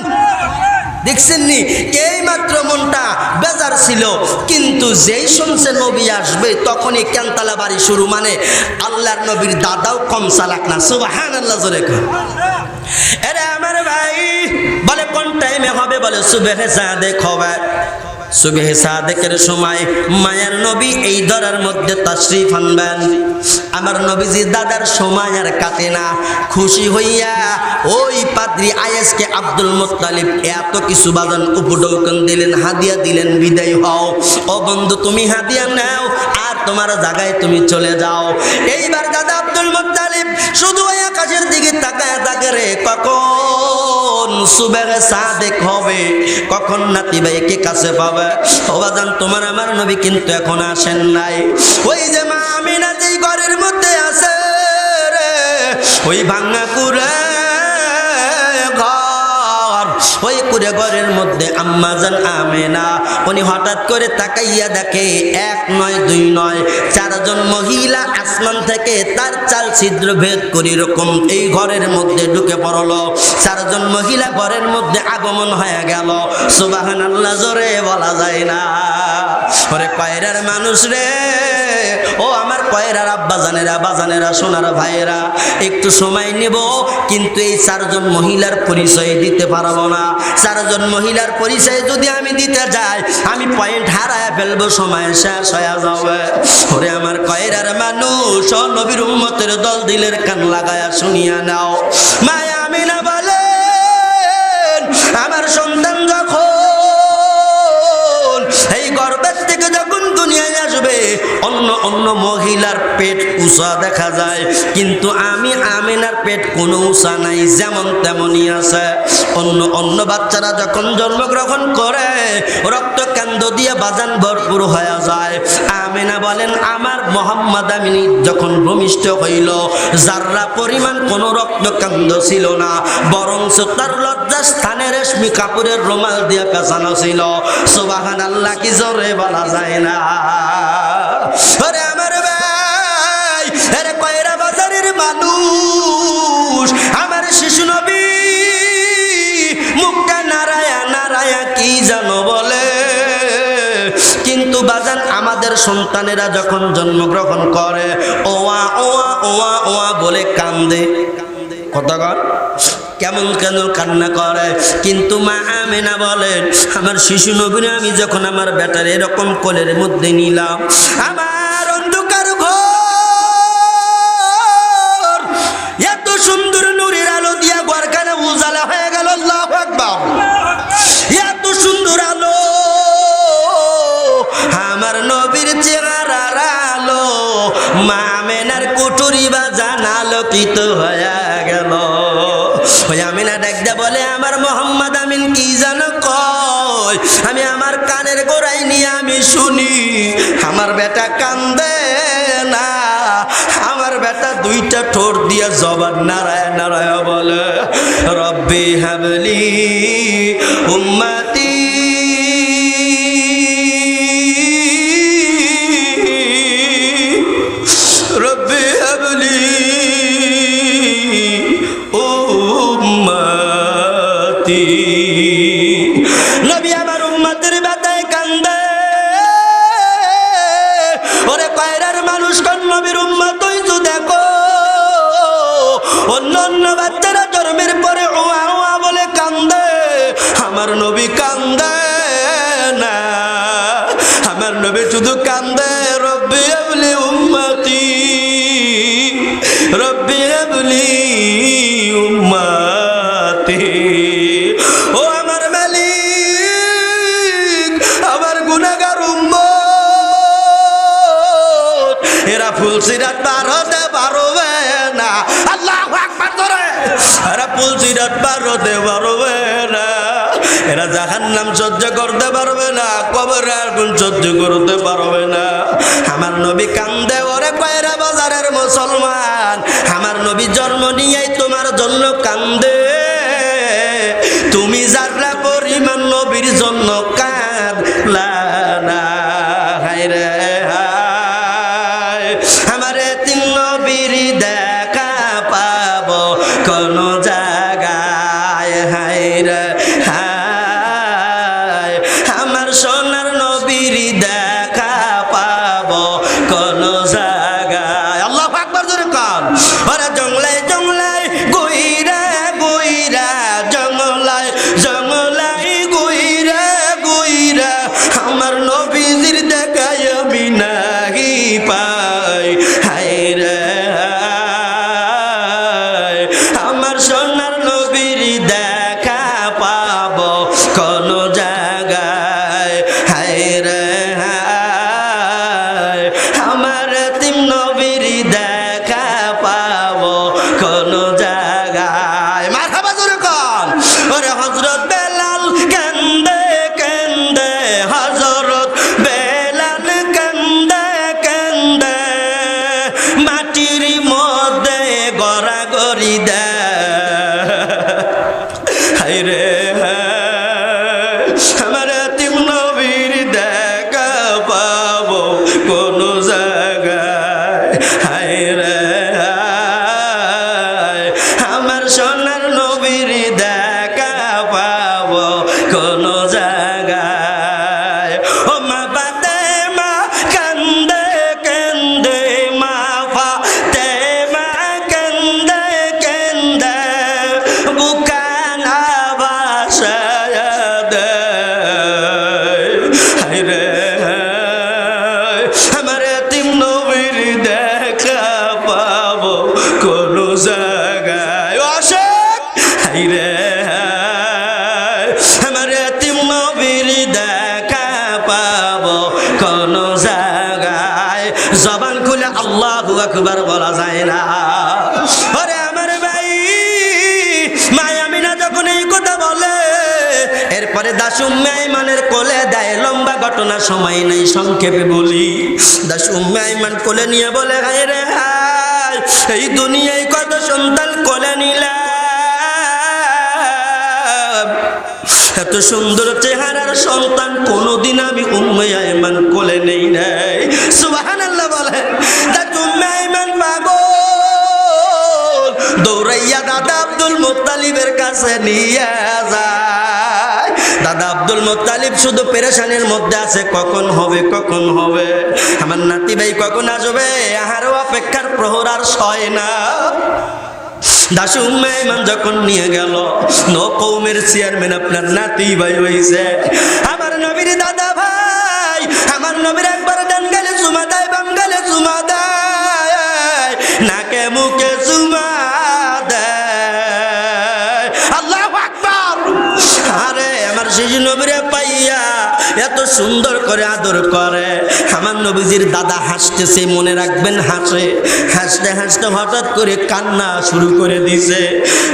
দেখছেন নি, এই মাত্র মনটা বেজার ছিল, কিন্তু যেই শুনছে নবী আসবে তখনই কেনতালা বাড়ি শুরু, মানে আল্লাহর নবীর দাদাও কম চালাক না। সুবহানাল্লাহ জোরে কর। আরে আমার ভাই বলে কোন টাইমে হবে? বলে সুবহে সাদেক হবে। সুবহে সাদেকের সময় মায়ার নবী এই দরার মধ্যে তাশরীফ আনবেন। আমার নবীজি দাদার সময় আর কাটে না, খুশি হইয়া ওই পাদ্রী আয়েসকে আব্দুল মুত্তালিব এত কিছু বাজান উপঢৌকন দিলেন, হাদিয়া দিলেন, বিদায় হও ও বন্ধু, তুমি হাদিয়া নাও আর তোমার জায়গায় তুমি চলে যাও। এইবার দাদা আব্দুল মুত্তালিব শুধু ওই আকাশের দিকে তাকায় থাকে রে, কখন সুবহে সাদেক হবে, কখন নাতি ভাইকে কাছে পাবে। ও বাজান, তোমার আমার নবী কিন্তু এখন আসেন নাই। ওই যে মা আমিনা যেই ঘরের মধ্যে আছে রে, ওই ভাঙা কুড়ে ঘর, ওই কুড়ে ঘরের মধ্যে আম্মা জান আমিনা উনি হঠাৎ করে তাকাইয়া দেখে এক নয় দুই নয় চারজন মহিলা আসমান থেকে তার চাল ছিদ্র ভেদ করে এরকম এই ঘরের মধ্যে ঢুকে পড়লো। চারজন মহিলা ঘরের মধ্যে আগমন হয়ে গেল। সুবহানাল্লাহ জোরে বলা যায় না। ওরে কয়রার মানুষ রে, ও আমার কয়রার আব্বা জানেরা, বাজানেরা, সোনার ভাইয়েরা, একটু সময় নেব, কিন্তু এই চারজন মহিলার পরিচয় দিতে পারবো না। চারজন মহিলার পরিচয় যদি আমি দিতে যাই আমি পয়েন্ট হারায় ফেলবো, সময় শেষ হয়ে যাবে। ওরে আমার কয়রার মানুষ, ও নবীর উম্মতের দল দিলের কান লাগায়া শুনিয়া নাও। মায়া আমিনা বলেন, আমার সন্তান যখন এই গর্ভের থেকে যখন দুনিয়ায় আসবে, অন্য অন্য মহিলার পেট উঁচা দেখা যায়, কিন্তু আমি আমিনার পেট কোনো উঁচা নাই, যেমন তেমনই আছে। অন্য বাচ্চারা যখন জন্মগ্রহণ করে রক্তকেন্দ্র দিয়ে বাজান ভরপুর হয়ে যায়। আমিনা বলেন আমার মোহাম্মদ আমিনী যখন ভূমিষ্ঠ হইল যাররা পরিমাণ কোনো রক্তকেন্দ্র ছিল না, বরং তার লজ্জা স্থানে রেশমি কাপড়ের রুমাল দিয়ে পেঁচানো ছিল। সুবহানাল্লাহ, কি জোরে বলা যায় না? আরে আমার ভাই, আরে কয়রা বাজারের মানুষ, আমার শিশু নবী মুখটা নারায়া নারায়া কি জানো বলে, কিন্তু বাজান আমাদের সন্তানেরা যখন জন্মগ্রহণ করে ওয়া ওয়া ওয়া ওয়া বলে কান্দে। কতক্ষণ কেমন কেন কান্না করে, কিন্তু মা আমিনা বলেন আমার শিশু নবীর আমি যখন আমার বেটার এরকম কোলের মধ্যে নিলাম, আমার অন্ধকার ঘর এত সুন্দর নূরের আলো দিয়া ঘরখানা উজালা হয়ে গেল। আল্লাহু আকবার, এত সুন্দর আলো, আমার নবীর চেহারার আলো, মা আমিনার কুঠুরি বা জানালোকিত হয়ে গেল। ওই আমিনা ডাকতে বলে আমার মোহাম্মদ আমিন কি জানো কয়, আমি আমার কানের গোড়ায় নিয়ে আমি শুনি আমার বেটা কান্দে না, আমার বেটা দুইটা ঠোঁট দিয়ে জবান নারায় নারায় বলে রব্বি হাবলি উম্মতি রব্বি হাবলি উম্মতি। নবী আমার উম্মতের ব্যথায় কান্দে। ওরে কয়রার মানুষ কোন নবীর উম্মত হইছো দেখো, অন্য বাচ্চারা জন্মের পরে ওয়া ওয়া বলে কান্দে, আমার নবী কান্দে না, আমার নবী শুধু কান্দে রব্বি হাবলি উম্মতি রব্বি হাবলি উম্মতি। ও আমার মালিক, আমার গুনাহগার উম্মত এরা ফুলসিরাত পার হতে পারবে না। আল্লাহু আকবার করে, এরা ফুলসিরাত পার হতে পারবে না, এরা জাহান্নাম সহ্য করতে পারবে না, কবরের আগুন সহ্য করতে পারবে না। আমার নবী কান্দে। ওরে কয়রা বাজারের মুসলমান, আমার নবী জন্ম নিয়েই তোমার জন্য কান্দে, তুমি যারা পরিমাণ নবীর জন্য কাঁদলা না। হায় রে হায়, আমারে তিন নবীর দেখা পাবো কোন জায়গায়। হায় রে হায়, আমার সোনার নবীর দেখা পাবো কোন জায়গায়। আল্লাহু আকবার জোরে কান। ওরে জংলায় জংলায় গুইরা গুইরা, জংলায় জংলায় গুইরা গুইরা, আমার নবীজির দেখায় আমি নাহি পাই। হায় রে হায়, আমার সোনার নবীর দেখা পাবো কোন জায়গায়। হায় রে হায়, আমার তিন নবীর দেখা পাবো কোন জায়গায়। মারহাবা জোরে কোন। ওরে হযরত বেলাল কান্দে কান্দে, হযরত বেলাল কান্দে কান্দে, মাটির মধ্যে গড়াগড়ি দেয়। হায় রে হায়, আমার তিন নবীর দেখা পাবো কোন জায়গায়। হায় রে হায়, আমার সোনার নবীর দেখা পাবো কোন জায়গায়। ও মা ফাতেমা কান্দে কান্দে, মা ফাতেমা কান্দে কান্দে, বুকানা বাসায় দেয়। হায় রে হায়, আমার তিন নবীর দেখা পাবো কোন জায়গায়। অশেক হায় রে হায়, আমার তিন নবীর দেখা পাবো কোন জায়গায়। তারে দাসী উম্মে আইমানের কোলে দেয়। লম্বা ঘটনা, সময় নেই, সংক্ষেপে বলি। দাসী উম্মে আইমান কোলে নিয়ে বলে, হায় রে হায়, এই দুনিয়ায় কত সন্তান কোলে নিলাম, এত সুন্দর চেহারার সন্তান কোনদিন আমি উম্মে আইমান কোলে নেই নাই। সুবহানাল্লাহ বলে। দাসী উম্মে আইমান পাগল, দৌড়াইয়া দাদা আব্দুল মুত্তালিবের কাছে নিয়ে যায়। দাদা আব্দুল মুত্তালিব শুধু পেরেশানির মধ্যে আছে, কখন হবে, কখন হবে, আমার নাতি ভাই কখন আসবে। আহারও অপেক্ষার প্রহর আর সয় না। দাসী উম্মে আইমান যখন নিয়ে গেল, নো কওমের চেয়ারম্যান আপনার নাতি ভাই হইছে। আমার নবীর দাদা ভাই, আমার নবীর একবার ডান গালে চুমা দেয়, বাম গালে চুমা দেয়, নাকে মুখে চুমা দেয়। আল্লাহু আকবার। আরে আমার শিশু নবীরে পাইয়া এত সুন্দর করে আদর করে। আমার নবীজির দাদা হাসতেছে, মনে রাখবেন হাসে। হাসতে হাসতে হঠাৎ করে কান্না শুরু করে দিছে।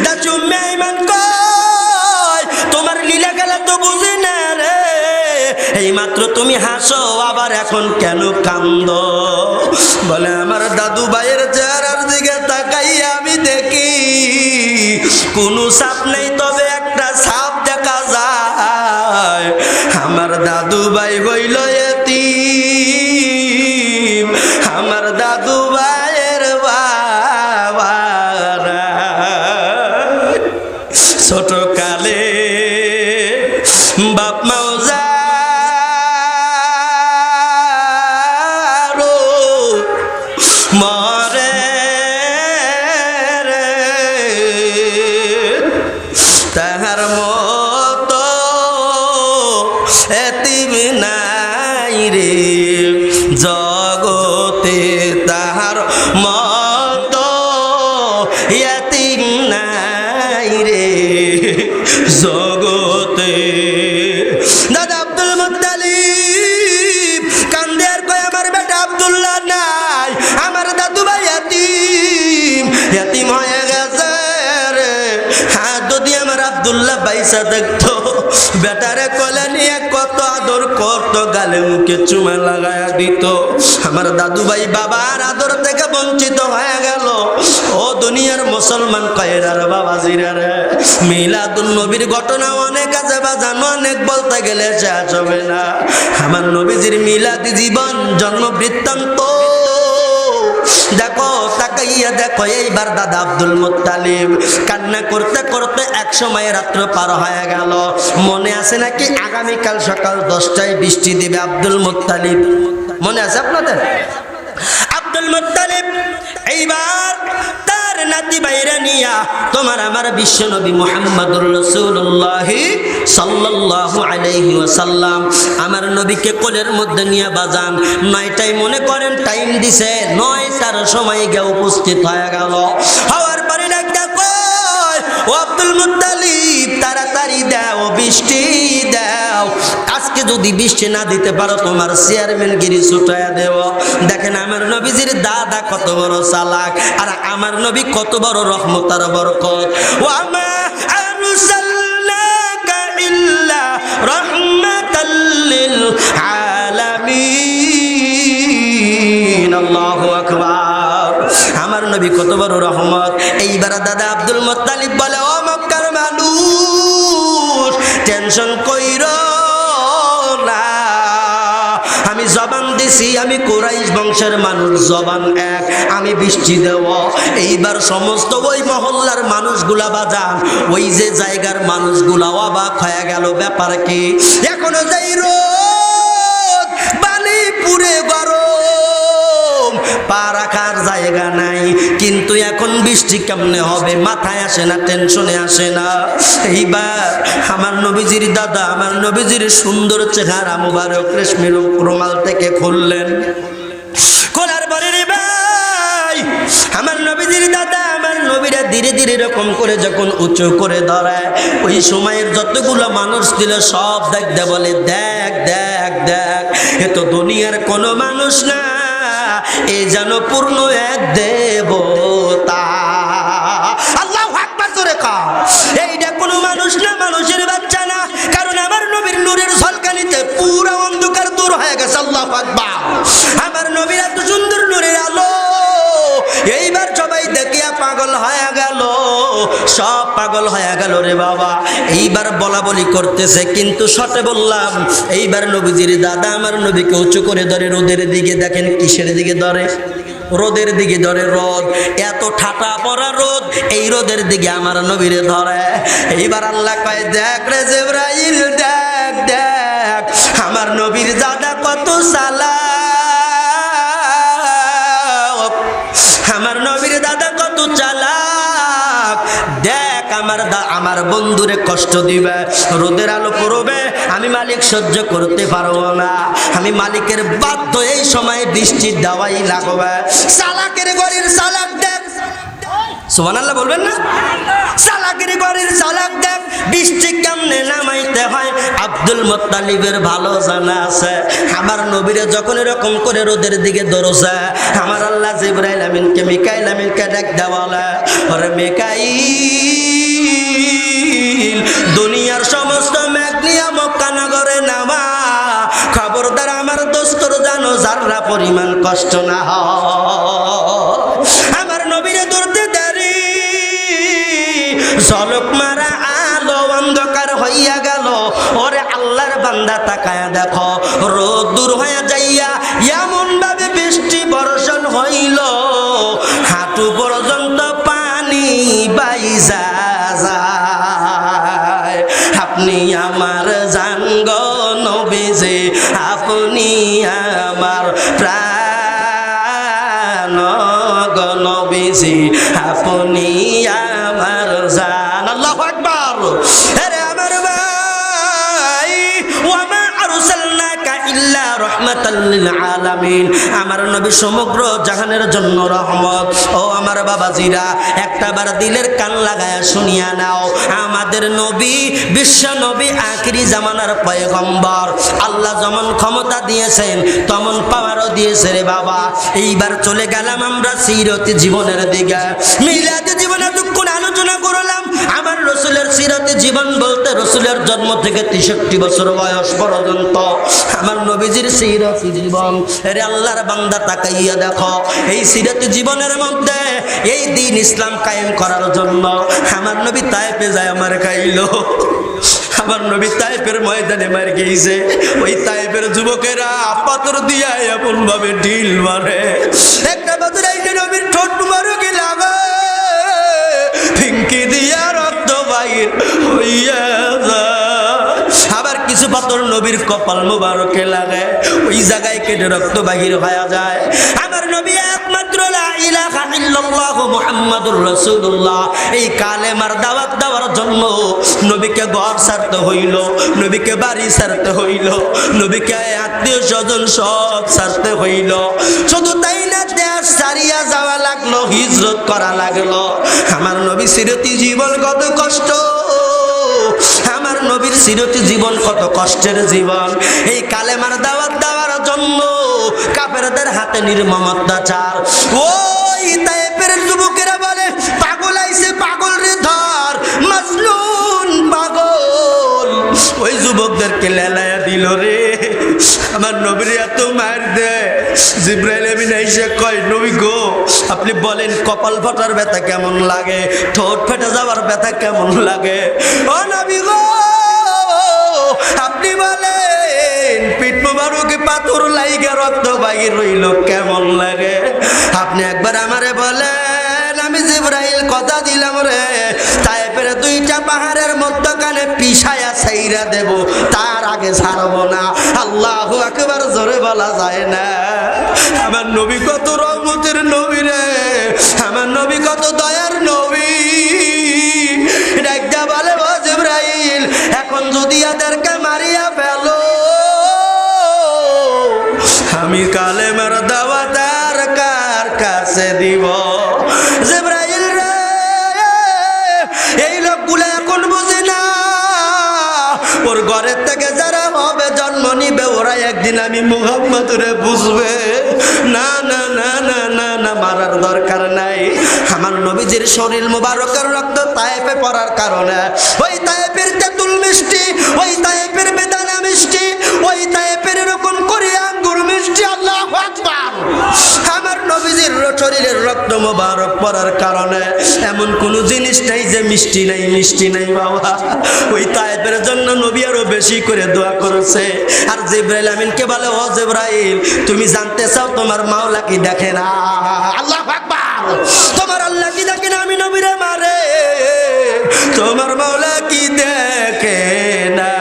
দাসী উম্মে আইমান কয়, তোমার লীলা খেলা তো বুঝি না রে, এইমাত্র তুমি হাসো, আবার এখন কেন কান্দো? বলে, আমার দাদু ভাইয়ের চেহারার দিকে তাকাইয়া আমি দেখি কোনো ছাপ নেই, তবে একটা ছাপ দেখা যায়। আমার দাদু ভাই হইল এতিম, আমার দাদু ভাইয়ের বাবারা ছোট কালে বাপ মাও যারো মরে রে, তাহার মতো এতিম নাই রে জগতে, তাহার মতো এতিম নাই রে জগতে। দাদা আব্দুল মুত্তালিব কান্দে আর কয়, আমার বেটা আব্দুল্লাহ নাই, আমার দাদু ভাই এতিম, এতিম হয়ে গেছে রে। হ্যাঁ, যদি আমার আব্দুল্লাহ বাইসা দেখতো, বেটারে কোলে নিয়ে কত আদর করতো, গালে মুখে চুমা লাগায়া দিত। আমার দাদু ভাই বাবার আদর থেকে বঞ্চিত হয়ে গেল। ও দুনিয়ার মুসলমান কয়রার বাবাজিরা রে, মিলাদুন নবীর ঘটনা অনেক আছে বাজানো, অনেক বলতে গেলে শেষ হবে না। আমার নবীজির মিলাদি জীবন জন্ম বৃত্তান্ত দেখো, তাকাইয়া দেখো। এইবার দাদা আব্দুল মুত্তালিব কান্না করতে করতে এক সময় রাত্র পার হয়ে গেল। মনে আছে নাকি আগামীকাল সকাল 10টায় বৃষ্টি দিবে? আব্দুল মুত্তালিব মনে আছে আপনাদের? আব্দুল মুত্তালিব এইবার তার নাতি বাইরা নিয়া তোমার আমার বিশ্ব নবী মুহাম্মদুর রাসূলুল্লাহ সাল্লাল্লাহু আলাইহি ওয়াসাল্লাম আমার নবীকে কোলের মধ্যে নিয়ে বাজান 9টায় মনে করেন টাইম দিছে, 9টার সময় গিয়ে উপস্থিত হয়ে গেল। হওয়ার পরে ডাকটা কই, ও আব্দুল মুত্তালিব তাড়াতাড়ি দাও, বৃষ্টি দাও, আজকে যদি বৃষ্টি না দিতে পারো তোমার চেয়ারম্যান গিরি ছুটায়া দেব। দেখেন আমার নবীজির দাদা কত বড় চালাক, আর আমার নবী কত বড় রহমত আর বরকত। ওয়া মা আরসালনাকা ইল্লা রাহমাতাল লিল আলামিন। আল্লাহু আকবার। আমার নবী কত বড় রহমত। এইবার দাদা আব্দুল মুত্তালিব বলে, ও মক্কার মানুষ টেনশন কইরো না, আমি জবান দিছি, আমি কুরাইশ বংশের মানুষ, জবান এক, আমি বৃষ্টি দেব। এইবার সমস্ত ওই মহল্লার মানুষগুলা বাজান, ওই যে জায়গার মানুষগুলা অবাক হয়ে গেল, ব্যাপার কি? এখনো যাই রোদ, বালি পুরে গরম, পা রাখার জায়গা নাই, কিন্তু এখন বৃষ্টি কেমনে হবে মাথায় আসে না, টেনশনে আসে না। এইবার আমার নবীজির দাদা আমার নবীজির সুন্দর চেহারা মুবারক রেশমি রুমাল থেকে খুললেন। খোলার পরে রে ভাই, আমার নবীজির দাদা আমার নবীরা ধীরে ধীরে এরকম করে যখন উঁচু করে ধরায়, ওই সময়ের যতগুলো মানুষ ছিল সব দেখতে বলে, দেখ দেখ দেখ, এ তো দুনিয়ার কোনো মানুষ না, এ যেন পূর্ণ এক দেবতা। আল্লাহু আকবার জোরে কও। এইটা কোনো মানুষ না, মানুষের বাচ্চা না, কারণ আমার গেছে। আল্লাহু আকবার। আমার নবীর এত সুন্দর নূরের আলো, এইবার সবাই দেখিয়া পাগল হয়ে গেল, সব পাগল হয়ে গেল রে বাবা। এইবার বলা বলি করতেছে, কিন্তু শর্তে বললাম, এইবার নবীজির দাদা আমার নবীকে উঁচু করে ধরে রোদের দিকে, দেখেন কিসের দিকে ধরে, রোদের দিকে ধরে। রোদ এত ঠাটা পড়া রোদ, এই রোদের দিকে আমার নবীরে ধরে। এইবার আল্লাহ কয়, দেখ রে জিবরাইল, দেখ দেখ আমার নবীর দাদা কত চালাক, আমার নবীর দাদা কত চালাক, দেখ আমার বন্ধুরে কষ্ট দিবে, রোদের আলো পড়বে, আমি মালিক সহ্য করতে পারবো না, আমি মালিকের বাধ্য, এই সময় বৃষ্টির দাওয়াই লাগবে। চালাকের গরির চালাক দেখ, সুবহানাল্লাহ বলবেন না? চালাকের গরির চালাক দেখ, বৃষ্টি কেমনে নামাইতে হয় আব্দুল মুত্তালিবের ভালো জানা আছে। আমার নবীরে যখন এরকম করে রোদের দিকে দৌড়ছে, আমার আল্লাহ জিবরাইল আমিনকে, মিকাইল আমিনকে ডাক দেওয়ালে, ওরে মিকাইল, দুনিয়ার সমস্ত মেঘ নিয়ে মক্কা নগরে নামা, খবরদার আমার দোস্তর জানো যাররা পরিমাণ কষ্ট না হয়। আমার নবীরে ধরতে দেরি, ঝলক মারা আলো অন্ধকার হইয়া গেল। ওরে আল্লাহর বান্দা তাকায়া দেখো, রোদ দূর হয়ে যাইয়া এমন ভাবে বৃষ্টি বর্ষণ হইল, হাঁটু পর্যন্ত পানি বাইজা যায়। আপনি আমার জান গো নবীজি, আপনি আমার প্রাণ গো নবীজি, আপনি আমার জান। আল্লাহু আকবার। আরে আমার ভাই, ওয়ামা আরসালনাকা ইল্লা রাহমাতাল লিল আলামিন, আমার নবী সমগ্র জাহানের জন্য রহমত। ও আমার বাবাজিরা, একটাবার দিলের কান লাগায়া শুনিয়া নাও, আমাদের নবী বিশ্ব নবী, আখিরি জামানার পয়গম্বর। আল্লাহ যেমন ক্ষমতা দিয়েছেন তেমন পাওয়ারও দিয়েছে রে বাবা। এইবার চলে গেলাম আমরা সিরত জীবনের দিকে। মিলাদ জীবনে দুঃখ আলোচনা করলাম, আমার রসুলের সিরাতে জীবন বলতে রসুলের জন্ম থেকে 63 বছর বয়স পর্যন্ত আমার নবীজির সিরাতে জীবন। আরে আল্লাহর বান্দা তাকাইয়া দেখো, এই সিরাতে জীবনের মধ্যে এই দিন ইসলাম কায়েম করার জন্য আমার নবী তায়েফে যায় আমার খাইলো। আমার নবী তায়েফের ময়দানে মার গিয়েছে, ওই তায়েফের যুবকেরা পাথর দিয়া এমন ভাবে ঢিল মারে, একটা পাথর আইনে নবীর ঠোঁট মুবারকে লাগে, ফিঙ্কি দিয়া রক্ত বাইর হইয়া যায়। আবার কিছু পাথর নবীর কপাল মুবারকে লাগে, ওই জায়গায় কেটে রক্ত বাহির হয়ে যায়। আমার নবী একমাত্র লা ইলাহা ইল্লাল্লাহু মুহাম্মাদুর রাসূলুল্লাহ, এই কালেমার দাওয়াত দেওয়ার জন্য নবীকে ঘর ছাড়তে হইল, নবীকে বাড়ি ছাড়তে হইল, নবীকে আত্মীয় স্বজন সব ছাড়তে হইল। শুধু তাই না, দেশ ছাড়িয়া যাওয়া লাগলো, হিজরত করা লাগলো। আমার নবী সিরতি জীবন কত কষ্ট, আমার নবীর সিরতি জীবন কত কষ্টের জীবন। এই কালেমার দাওয়াত দেওয়ার জন্য কাফেরদের হাতে নির্মম অত্যাচার। ওই তায়েফের যুবকেরা বলে, পাগল আইছে, পাগল রে ধর, মাজনুন পাগল। ওই যুবকদেরকে লেলায়া দিল রে। আমার নবীর এত মার দে, জিবরাইল আমিন এসে কয়, নবী গো আপনি বলেন কপাল ফাটার ব্যথা কেমন লাগে, ঠোঁট ফেটে যাওয়ার ব্যথা কেমন লাগে? ও নবী গো আপনি বলেন পিঠ মুবারকে পাথর লাইগা রক্ত বাহির হইল কেমন লাগে? আপনি একবার আমারে বলেন, আমি জিবরাইল কথা দিলাম রে, তায়েফের দুইটা পাহাড়ের মধ্যখানে পিছায়া ছাইরা দেব, তার আগে ছাড়বো না। আল্লাহু আকবার জোরে বলা যায় না। আমার নবী কত রহমতের নবী রে, আমার নবী কত দয়ার নবী। ডাকটা বলে, ও জিবরাইল এখন যদি এদেরকে মারিয়া ফেলো, আমি কালেমার দাওয়াত আর কার কাছে দিব? জিবরাইল রে, এই লোকগুলো এখন বুঝে না, ওর ঘরের থেকে যারা হবে জন্ম নিবে, ওরা একদিন আমি মুহাম্মদরে বুঝবে। না না না না না না, মারার দরকার নাই। আমার নবীজির শরীর মুবারকের রক্ত তায়েফে পড়ার কারণে ওই তায়েফের তেঁতুল মিষ্টি, ওই তায়েফের বেদানা মিষ্টি, ওই তায়েফের এরকম করে আঙ্গুর মিষ্টি, আল্লাহু আকবার। আমার নবীজির শরীরের রক্ত মোবারক পড়ার কারণে এমন কোন জিনিস নাই যে মিষ্টি নাই, মিষ্টি নাই বাবা। ওই তায়েফের জন্য নবী আরো বেশি করে দোয়া করেছে। আর জিবরাইল আমিনকে বলে, ও জিবরাইল, তুমি জানতে চাও তোমার মাওলা কি দেখে না? আল্লাহু আকবার। তোমার আল্লাহ কি দেখে না? আমি নবীরে মারে, তোমার মাওলা কি দেখে না?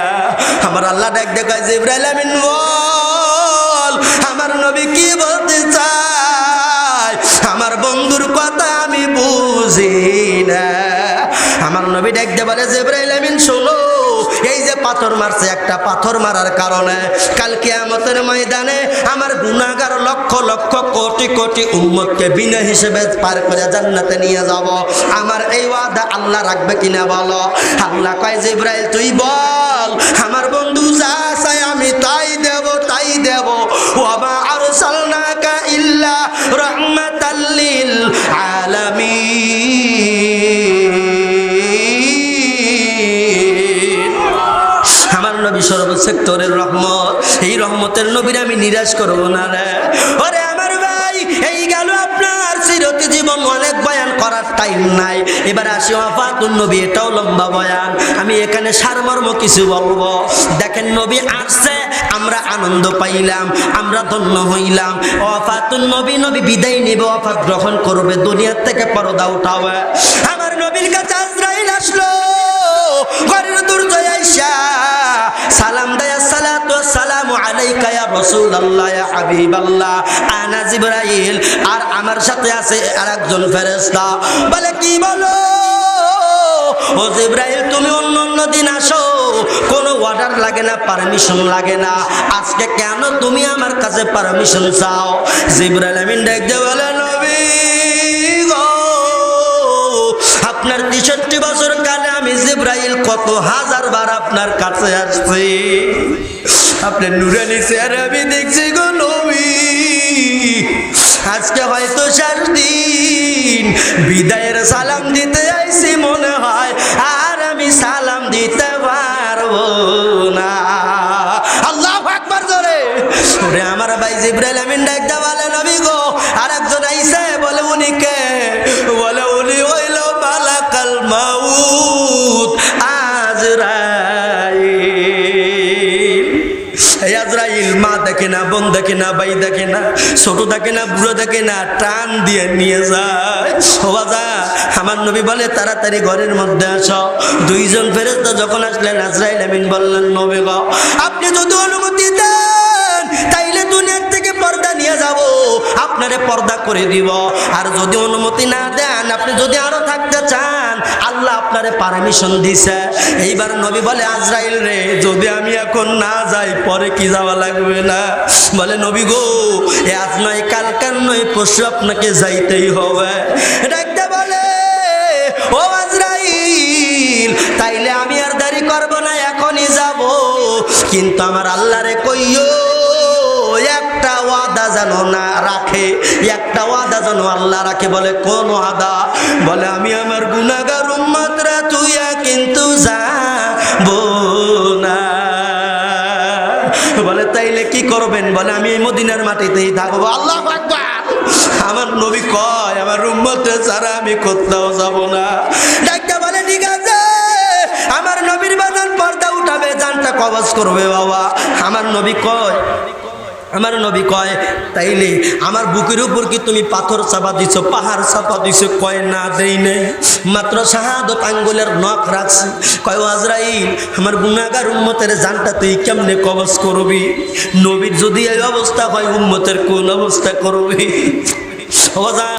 আমার আল্লাহ ডাক দেখায়, জিবরাইল আমিন বল, আমার নবী কি বলতে চায়? আমার বন্ধুর কথা আমি বুঝি না। আমার নবী ডাক দিয়ে বলে, জিবরাইল আমিন শোনো, এই যে পাথর মারছে, একটা পাথর মারার কারণে কাল কিয়ামতের ময়দানে আমার গুনাহগার লক্ষ লক্ষ কোটি কোটি উম্মতকে বিনা হিসেবে পার করে জান্নাতে নিয়ে যাব। আমার এই ওয়াদা আল্লাহ রাখবে কিনা বলো? আল্লাহ কয়, জিবরাইল তুই বল, আমার বন্ধু যা চায় আমি তাই দেব, তাই দেব। ওয়া মা আরসালনাকা ইল্লা রাহমাতাল লিল আলামিন। আমার নবী সর্বসেক্টরের রহমত, এই রহমতের নবীর আমি নিরাশ করব না রে। ওরে আমার ভাই, এই গেল আপনার সিরতি জীবন, অনেক বয়ান করার টাইম নাই। এবার আসি ওয়াফাতুন নবী, এটাও লম্বা বয়ান। আমি এখানে সারমর্ম কিছু বলবো। দেখেন, নবী আসছে, আমরা আনন্দ পাইলাম, আমরা ধন্য হইলাম। ওয়াফাতুন নবী, নবী বিদায় নিবে, ওয়াফাত গ্রহণ করবে, দুনিয়ার থেকে পর্দা উঠাবে। আমার নবীর কাছে আজরাইল আসলো, ঘরের দুর্জয় আইসা সালাম দেয়, আসসালাতু ওয়াসসালামু আলাইকা ইয়া রাসূলুল্লাহ ইয়া হাবিবাল্লাহ, আনা জিবরাইল। আর আমার সাথে আছে আরেকজন ফেরেশতা। বলে, কি বলো? ও জিবরাইল, তুমি অন্য অন্য দিন আসো, কোনো অর্ডার লাগে না, পারমিশন লাগে না, আজকে কেন তুমি আমার কাছে পারমিশন চাও? জিবরাইল আমিন দেখতে বলে, নবী গো, আপনার ৬৩ বছর কালে আমি জিবরাইল কত হাজার বার আপনার কাছে আসছি, আপনার নুরানি চেহারা আমি দেখছি গো নবী। আজকে হয়তো শেষ দিন, বিদায়ের সালাম দিতে আইছি মনে হয়, আর আমি সালাম দিতে পারবো না। আল্লাহু আকবার জোরে। ওরে আমার ভাই জিবরাইল আমিন ডাকতে বলে, নবী গো, আরেকজন আইছে। বলে, উনি কে? বলে, উনি হইল মালাকাল মাউত আজরাইল। আজরাইল মা দেখে না, বোন দেখে না, ভাই দেখে না, ছোট দেখে না, বুড়ো দেখে না, টান দিয়ে নিয়ে যায়। ও বাজা, আমার নবী বলে, তাড়াতাড়ি ঘরের মধ্যে আসো। দুইজন ফেরেশতা যখন আসলেন, আজরাইল আমিন বললেন, নবী গো, আপনি যদি অনুমতি দেন তাইলে দুনিয়ার থেকে পর্দা নিয়ে যাব, আপনারে পর্দা করে দিব। আর যদি অনুমতি না দেন, আপনি যদি আরো থাকতে চান, আল্লাহ আপনারে পারমিশন দিছে। এইবার নবী বলে, আজরাইল রে, যদি আমি এখন না যাই, পরে কি যাওয়া লাগবে না? বলে, নবী গো, আজ নয়, কালকার নয়, পরশু আপনাকে যাইতেই হবে। ডাকতে বলে, ও আজরাইল, তাইলে আমি আর দেরি করব না, এখনই যাব। কিন্তু আমার আল্লাহরে কইও, একটা ওয়াদা যেন না রাখে, একটা ওয়াদা যেন আল্লাহ রাখে। বলে, কোন ওয়াদা? বলে, আমি আমার গুনাহগার উম্মতরা তুইয়া কিন্তু যাবো না। বলে, তাইলে কি করবেন? বলে, আমি এই মদিনার মাটিতেই থাকবো। আল্লাহু আকবার। আমার নবী কয়, আমার উম্মতরা ছাড়া আমি কোথাও যাব না। ডাক্তার বলে, ঠিক আছে, আমার নবীর বাজান পর্দা উঠাবে, জানটা কবজ করবে বাবা। আমার নবী কয়, তাইলে আমার বুকের উপর কি তুমি পাথর চাপা দিছো, পাহাড় চাপা দিছো? কয়, না, দেই নেই, মাত্র শাহাদত আঙ্গুলের নখ রাখছি। কয়, আজরাইল, আমার গুনাহগার উম্মতের জানটা তুই কেমনে কবজ করবি? নবীর যদি এই অবস্থা হয়, উম্মতের কোন অবস্থা করবি?